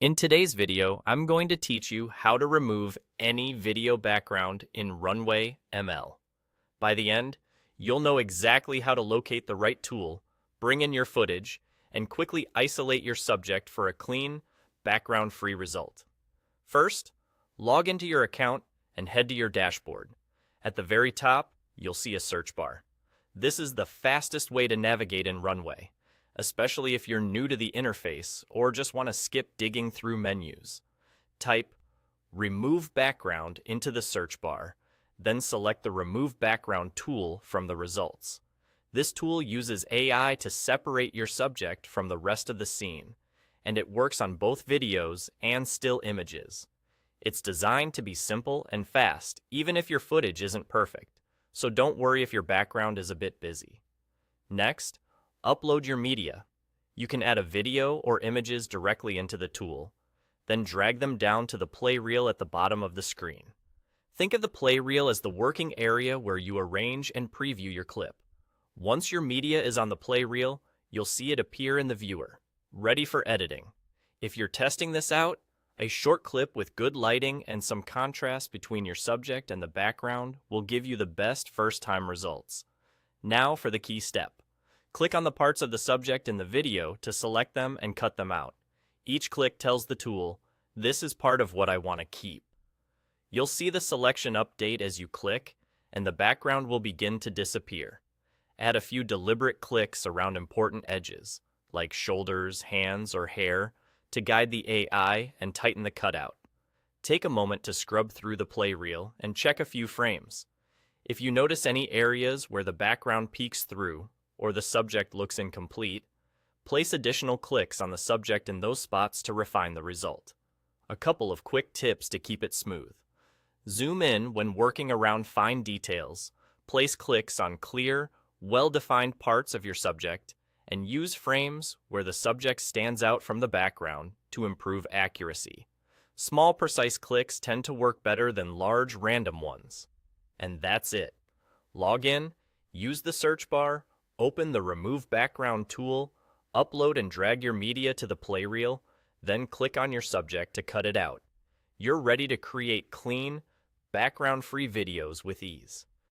In today's video, I'm going to teach you how to remove any video background in Runway ML. By the end, you'll know exactly how to locate the right tool, bring in your footage, and quickly isolate your subject for a clean, background-free result. First, log into your account and head to your dashboard. At the very top, you'll see a search bar. This is the fastest way to navigate in Runway, especially if you're new to the interface or just want to skip digging through menus. Type Remove Background into the search bar, then select the Remove Background tool from the results. This tool uses AI to separate your subject from the rest of the scene, and it works on both videos and still images. It's designed to be simple and fast, even if your footage isn't perfect, so don't worry if your background is a bit busy. Next, upload your media. You can add a video or images directly into the tool, then drag them down to the play reel at the bottom of the screen. Think of the play reel as the working area where you arrange and preview your clip. Once your media is on the play reel, you'll see it appear in the viewer, ready for editing. If you're testing this out, a short clip with good lighting and some contrast between your subject and the background will give you the best first-time results. Now for the key step. Click on the parts of the subject in the video to select them and cut them out. Each click tells the tool, "This is part of what I want to keep." You'll see the selection update as you click, and the background will begin to disappear. Add a few deliberate clicks around important edges, like shoulders, hands, or hair, to guide the AI and tighten the cutout. Take a moment to scrub through the play reel and check a few frames. If you notice any areas where the background peeks through, or the subject looks incomplete, place additional clicks on the subject in those spots to refine the result. A couple of quick tips to keep it smooth. Zoom in when working around fine details, place clicks on clear, well-defined parts of your subject, and use frames where the subject stands out from the background to improve accuracy. Small, precise clicks tend to work better than large, random ones. And that's it. Log in, use the search bar, open the Remove Background tool, upload and drag your media to the play reel, then click on your subject to cut it out. You're ready to create clean, background-free videos with ease.